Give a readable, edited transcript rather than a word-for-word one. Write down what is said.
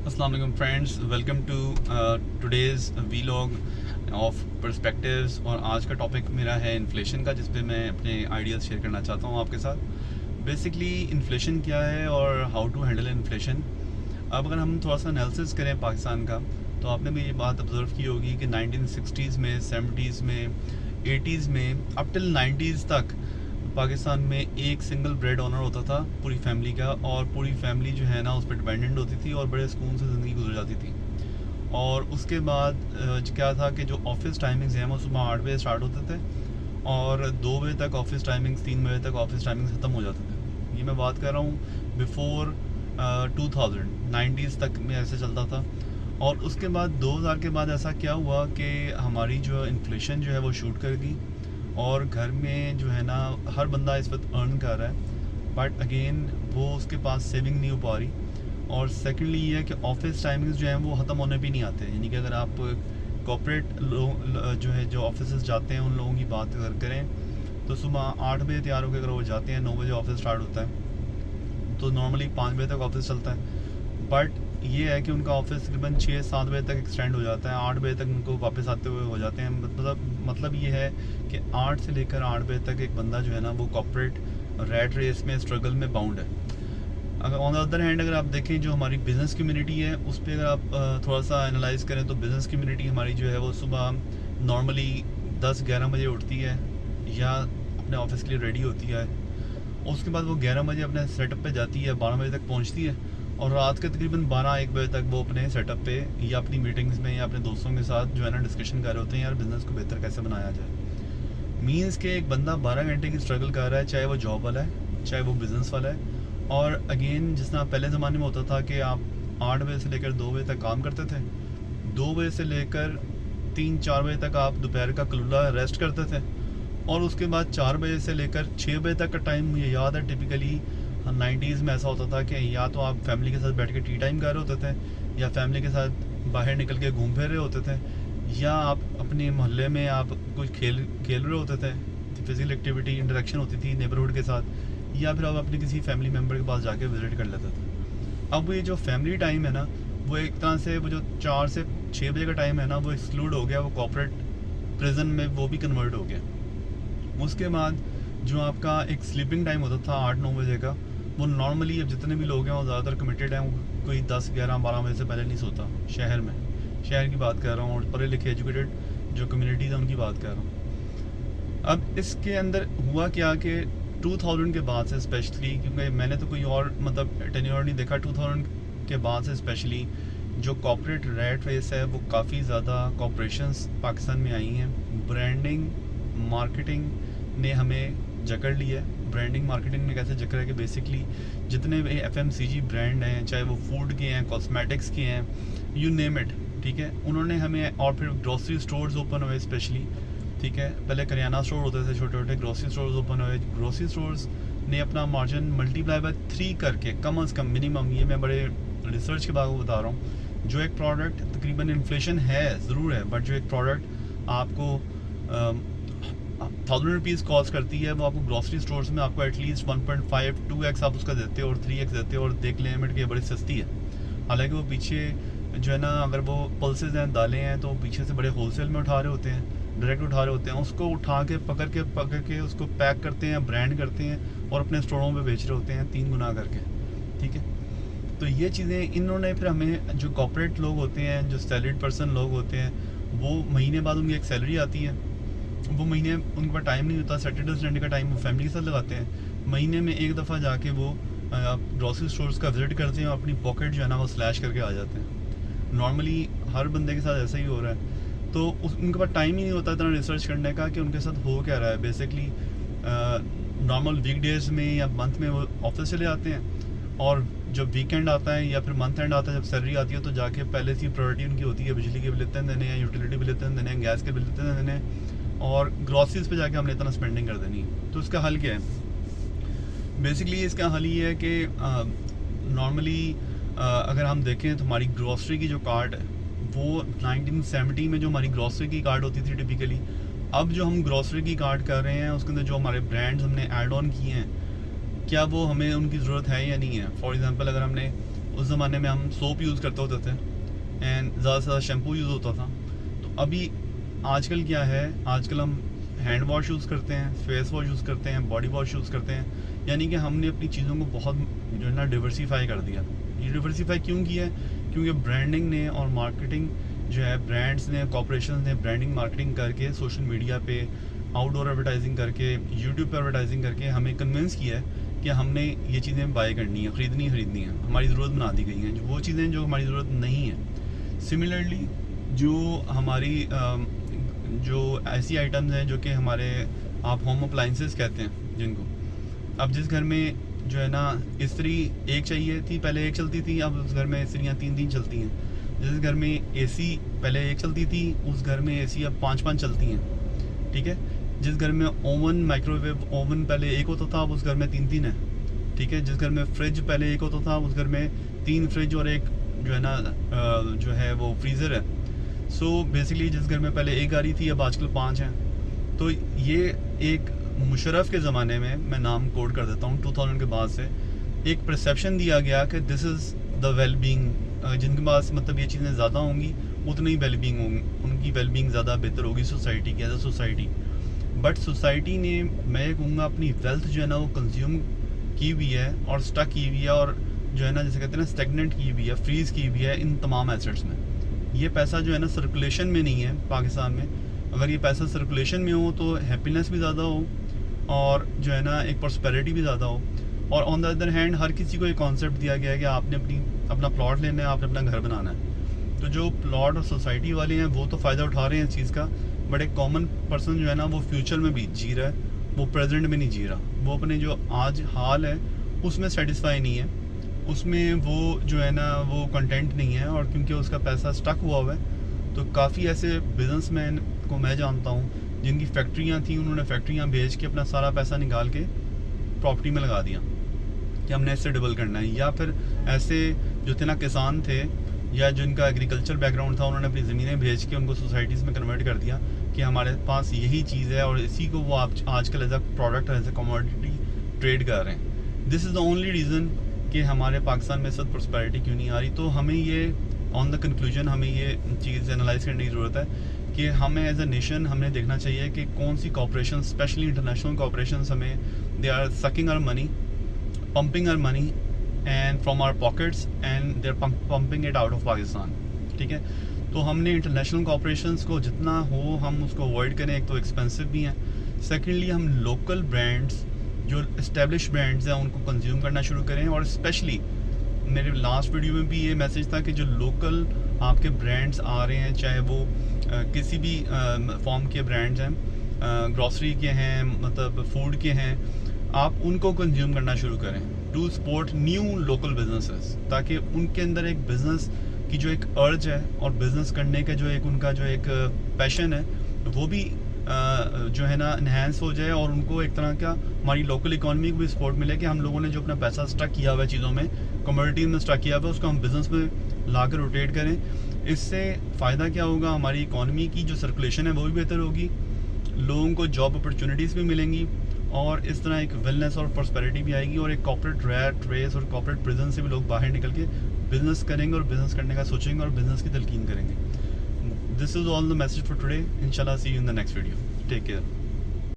अस्सलाम वालेकुम friends, welcome to today's vlog of perspectives. और आज का टॉपिक मेरा है इन्फ्लेशन का, जिस पे मैं अपने आइडियाज़ शेयर करना चाहता हूँ आपके साथ। बेसिकली इन्फ्लेशन क्या है और हाउ टू हैंडल इन्फ्लेशन। अब अगर हम थोड़ा सा एनालिसिस करें पाकिस्तान का, तो आपने भी ये बात ऑब्ज़र्व की होगी कि 1960s में, 70s में, 80s में, अप टिल 90s तक पाकिस्तान में एक सिंगल ब्रेड ओनर होता था पूरी फैमिली का, और पूरी फैमिली जो है ना उस पर डिपेंडेंट होती थी और बड़े सुकून से ज़िंदगी गुजर जाती थी। और उसके बाद क्या था कि जो ऑफिस टाइमिंग्स हैं वो सुबह 8 बजे स्टार्ट होते थे और 2 बजे तक ऑफिस टाइमिंग्स, 3 बजे तक ऑफिस टाइमिंग्स ख़त्म हो जाते थे। ये मैं बात कर रहा हूँ बिफ़ोर 2090s तक में ऐसे चलता था। और उसके बाद 2000 के बाद ऐसा क्या हुआ कि हमारी जो इन्फ्लेशन जो है वो शूट कर गई, और घर में जो है ना हर बंदा इस वक्त अर्न कर रहा है, बट अगेन वो उसके पास सेविंग नहीं हो पा रही। और सेकेंडली ये है कि ऑफिस टाइमिंग्स जो हैं वो ख़त्म होने भी नहीं आते। यानी कि अगर आप कॉर्पोरेट जो है जो ऑफिस जाते हैं उन लोगों की बात अगर करें तो सुबह 8 बजे तैयार होकर अगर वो जाते हैं, 9 बजे ऑफिस स्टार्ट होता है, तो नॉर्मली 5 बजे तक ऑफिस चलता है। बट ये है कि उनका ऑफिस तकरीबन 6-7 बजे तक एक्सटेंड हो जाता है, 8 बजे तक उनको वापस आते हुए हो जाते हैं। मतलब ये है कि 8 से लेकर 8 बजे तक एक बंदा जो है ना वो कॉर्पोरेट रैट रेस में, स्ट्रगल में बाउंड है। अगर ऑन द अदर हैंड अगर आप देखें जो हमारी बिज़नेस कम्युनिटी है उस पर अगर आप थोड़ा सा एनालाइज करें, तो बिज़नेस कम्युनिटी हमारी जो है वो सुबह नॉर्मली 10-11 बजे उठती है या अपने ऑफिस के लिए रेडी होती है। उसके बाद वो 11 बजे अपने सेटअप पे जाती है, 12 बजे तक पहुंचती है, और रात के तकरीबन 12-1 बजे तक वो अपने सेटअप पे या अपनी मीटिंग्स में या अपने दोस्तों के साथ जो है ना डिस्कशन कर रहे होते हैं यार बिज़नेस को बेहतर कैसे बनाया जाए। मीन्स के एक बंदा 12 घंटे की स्ट्रगल कर रहा है, चाहे वो जॉब वाला है चाहे वो बिज़नेस वाला है। और अगेन जिस तरह पहले ज़माने में होता था कि आप 8 बजे से लेकर 2 बजे तक काम करते थे, 2 बजे से लेकर 3-4 बजे तक आप दोपहर का कलूला रेस्ट करते थे, और उसके बाद 4 बजे से लेकर 6 बजे तक का टाइम मुझे याद है टिपिकली 90s में ऐसा होता था कि या तो आप फैमिली के साथ बैठ के टी टाइम कर रहे होते थे, या फैमिली के साथ बाहर निकल के घूम फिर रहे होते थे, या आप अपने मोहल्ले में आप कुछ खेल खेल रहे होते थे, फिजिकल एक्टिविटी इंटरेक्शन होती थी नेबरहुड के साथ, या फिर आप अपने किसी फैमिली मेम्बर के पास जाके विजिट कर लेते थे। अब ये जो फैमिली टाइम है ना वो एक तरह से वो जो 4 से 6 बजे का टाइम है ना वो एक्सक्लूड हो गया, वो कॉर्पोरेट प्रिजन में वो भी कन्वर्ट हो गया। उसके बाद जो आपका एक स्लीपिंग टाइम होता था 8-9 बजे का, वो नॉर्मली अब जितने भी लोग हैं वो ज़्यादातर कमिटेड हैं, कोई 10-11-12 बजे से पहले नहीं सोता। शहर में, शहर की बात कर रहा हूँ, और पढ़े लिखे एजुकेटेड जो कम्युनिटीज़ हैं उनकी बात कर रहा हूँ। अब इसके अंदर हुआ क्या कि 2000 के बाद से स्पेशली, क्योंकि मैंने तो कोई और मतलब टेन्योर नहीं देखा, 2000 के बाद से स्पेशली जो कॉर्पोरेट रैट रेस है वो काफ़ी ज़्यादा कॉर्पोरेशंस पाकिस्तान में आई हैं। ब्रांडिंग मार्केटिंग ने हमें जकड़ लिया है। ब्रांडिंग मार्केटिंग ने कैसे जकड़ा है कि बेसिकली जितने भी FMCG ब्रांड हैं, चाहे वो फूड के हैं, कॉस्मेटिक्स के हैं, यू नेम इट, ठीक है, उन्होंने हमें, और फिर ग्रोसरी स्टोर्स ओपन हुए स्पेशली, ठीक है, पहले करियाना स्टोर होते थे छोटे छोटे, ग्रोसरी स्टोर्स ओपन हुए। ग्रोसरी स्टोर्स ने अपना मार्जिन मल्टीप्लाई बाय 3 करके, कम अज़ कम मिनिमम, ये मैं बड़े रिसर्च के बाद बता रहा हूँ, जो एक प्रोडक्ट तकरीबन इन्फ्लेशन है ज़रूर है, बट जो एक प्रोडक्ट आपको 1000 रुपीज़ कॉस्ट करती है, वो आपको ग्रोसरी स्टोर्स में आपको एटलीस्ट 1.5-2x आप उसका देते हो, और 3x देते हो, और देख लें लिमिट की बड़ी सस्ती है। हालांकि वो पीछे जो है ना, अगर वो पल्सेज हैं, दालें हैं, तो पीछे से बड़े होलसेल में उठा रहे होते हैं, डायरेक्ट उठा रहे होते हैं, उसको उठा के पकड़ के उसको पैक करते हैं, ब्रांड करते हैं, और अपने स्टोरों में बेच रहे होते हैं 3 गुना करके, ठीक है। तो ये चीज़ें इन्होंने फिर हमें, जो कॉर्पोरेट लोग होते हैं, जो सैलरीड पर्सन लोग होते हैं, वो महीने बाद उनकी एक सैलरी आती है, वो महीने उनके पास टाइम नहीं होता, सैटरडे संडे का टाइम वो फैमिली के साथ लगाते हैं। महीने में एक दफ़ा जाके वो ग्रोसरी स्टोर्स का विजिट करते हैं, और अपनी पॉकेट जो है ना वो स्लैश करके आ जाते हैं। नॉर्मली हर बंदे के साथ ऐसा ही हो रहा है। तो उनके पास टाइम ही नहीं होता इतना रिसर्च करने का कि उनके साथ हो क्या रहा है। बेसिकली नॉर्मल वीकडेज़ में या मंथ में वो ऑफिस चले आते हैं, और जब वीकेंड आता है या फिर मंथ एंड आता है, जब सैलरी आती है, तो जाके पहले से प्रायोरिटी उनकी होती है बिजली के बिल इतने देने हैं, यूटिलिटी बिल इतने देने हैं, गैस के बिल इतने देने हैं, और ग्रॉसरीज पे जाके हमने इतना स्पेंडिंग कर देनी है। तो इसका हल क्या है? बेसिकली इसका हल ये है कि नॉर्मली अगर हम देखें तो हमारी ग्रॉसरी की जो कार्ड है वो 1970 में जो हमारी ग्रॉसरी की कार्ड होती थी टिपिकली, अब जो हम ग्रॉसरी की कार्ड कर रहे हैं उसके अंदर जो हमारे ब्रांड्स हमने ऐड ऑन किए हैं, क्या वो हमें उनकी ज़रूरत है या नहीं है। फॉर एग्ज़ाम्पल अगर हमने उस ज़माने में हम सोप यूज़ करते होते थे एंड ज़्यादा से ज़्यादा शैम्पू यूज़ होता था। तो अभी आजकल क्या है, आजकल हम हैंड वॉश यूज़ करते हैं, फेस वॉश यूज़ करते हैं, बॉडी वॉश यूज़ करते हैं। यानी कि हमने अपनी चीज़ों को बहुत जो है ना डिवर्सीफाई कर दिया। ये डिवर्सीफाई क्यों किया है? क्योंकि ब्रांडिंग ने और मार्केटिंग जो है, ब्रांड्स ने, कॉर्पोरेशन ने ब्रांडिंग मार्केटिंग करके, सोशल मीडिया पे आउटडोर एडवर्टाइजिंग करके, यूट्यूब पर एडवर्टाइजिंग करके हमें कन्विंस किया है कि हमने ये चीज़ें बाय करनी है, ख़रीदनी है, हमारी ज़रूरत बना दी गई हैं वो चीज़ें जो हमारी ज़रूरत नहीं है। सिमिलरली जो हमारी जो ऐसी आइटम्स हैं जो कि हमारे आप होम अप्लाइंसेस कहते हैं जिनको, अब जिस घर में जो है ना इस्त्री एक चाहिए थी, पहले एक चलती थी, अब उस घर में इस्त्रियाँ 3 चलती हैं। जिस घर में एसी पहले एक चलती थी, उस घर में एसी अब 5 चलती हैं। ठीक है। जिस घर में ओवन, माइक्रोवेव ओवन पहले एक होता था, अब उस घर में 3 है। ठीक है। जिस घर में फ्रिज पहले एक होता था, उस घर में 3 फ्रिज और एक जो है ना जो है वो फ्रीज़र है। सो बेसिकली जिस घर में पहले एक आ रही थी, अब आजकल 5 हैं। तो ये एक मुशर्रफ के ज़माने में, मैं नाम कोड कर देता हूँ, 2000 के बाद से एक परसेप्शन दिया गया कि this is the well being. जिनके पास मतलब ये चीज़ें ज़्यादा होंगी उतनी ही वेल बीइंग होंगी, उनकी वेल बीइंग ज़्यादा बेहतर होगी सोसाइटी की, as a society. But society ने, मैं ये कहूँगा, अपनी वेल्थ जो है ना वो कंज्यूम की हुई है और स्टक की हुई है, और जो है ना जैसे कहते हैं ना स्टेगनेंट की हुई है, फ्रीज़ की हुई है इन तमाम एसेट्स में। ये पैसा जो है ना सर्कुलेशन में नहीं है पाकिस्तान में। अगर ये पैसा सर्कुलेशन में हो तो हैप्पीनेस भी ज़्यादा हो और जो है ना एक प्रॉस्पेरिटी भी ज़्यादा हो। और ऑन द अदर हैंड हर किसी को एक कॉन्सेप्ट दिया गया है कि आपने अपना प्लॉट लेना है, आपने अपना घर बनाना है। तो जो प्लॉट और सोसाइटी वाले हैं वो तो फ़ायदा उठा रहे हैं इस चीज़ का, बट एक कॉमन पर्सन जो है ना वो फ्यूचर में भी जी रहा है, वो प्रेजेंट में नहीं जी रहा। वो अपने जो आज हाल है उसमें सेटिस्फाई नहीं है, उसमें वो जो है ना वो कंटेंट नहीं है। और क्योंकि उसका पैसा स्टक हुआ है, तो काफ़ी ऐसे बिजनेसमैन को मैं जानता हूँ जिनकी फैक्ट्रियाँ थी, उन्होंने फैक्ट्रियाँ बेच के अपना सारा पैसा निकाल के प्रॉपर्टी में लगा दिया कि हमने इससे डबल करना है। या फिर ऐसे जो थे ना किसान थे या जिनका एग्रीकल्चर बैकग्राउंड था, उन्होंने अपनी ज़मीनें बेच के उनको सोसाइटीज़ में कन्वर्ट कर दिया कि हमारे पास यही चीज़ है, और इसी को वो आजकल as a product, as a commodity trade कर रहे हैं। This is the only reason कि हमारे पाकिस्तान में सब प्रॉस्पेरिटी क्यों नहीं आ रही। तो हमें ये ऑन द कंक्लूजन हमें ये चीज़ एनालाइज करने की ज़रूरत है कि हमें एज अ नेशन हमें देखना चाहिए कि कौन सी कॉर्पोरेशन, स्पेशली इंटरनेशनल कॉर्पोरेशन, हमें they are sucking our money, pumping our money and from our pockets, and they're pumping it out of Pakistan। ठीक है। तो हमने इंटरनेशनल कॉर्पोरेशंस को जितना हो हम उसको अवॉइड करें। एक तो एक्सपेंसिव भी हैं, सेकेंडली हम लोकल ब्रांड्स, जो इस्टेब्लिश ब्रांड्स हैं, उनको कंज्यूम करना शुरू करें। और स्पेशली मेरे लास्ट वीडियो में भी ये मैसेज था कि जो लोकल आपके ब्रांड्स आ रहे हैं, चाहे वो किसी भी फॉर्म के ब्रांड्स हैं, ग्रॉसरी के हैं, मतलब फूड के हैं, आप उनको कंज्यूम करना शुरू करें to support new local businesses, ताकि उनके अंदर एक बिज़नेस की जो एक अर्ज है और बिज़नेस करने का जो एक उनका जो एक पैशन है वो भी जो है ना इन्हेंस हो जाए, और उनको एक तरह का हमारी लोकल इकॉनमी को भी सपोर्ट मिले कि हम लोगों ने जो अपना पैसा स्टक किया हुआ है चीज़ों में, कमोडिटीज़ में स्टक किया हुआ है, उसको हम बिज़नेस में ला कर रोटेट करें। इससे फ़ायदा क्या होगा, हमारी इकॉनमी की जो सर्कुलेशन है वो भी बेहतर होगी, लोगों को जॉब अपॉर्चुनिटीज़ भी मिलेंगी, और इस तरह एक वेलनेस और प्रॉस्पेरिटी भी आएगी, और एक कॉर्पोरेट रैट रेस और कॉर्पोरेट प्रिजन से भी लोग बाहर निकल के बिज़नेस करेंगे और बिज़नेस करने का सोचेंगे और बिज़नेस की तलकीन करेंगे। This is all the message for today. इंशाल्लाह see you in the next video. Take care.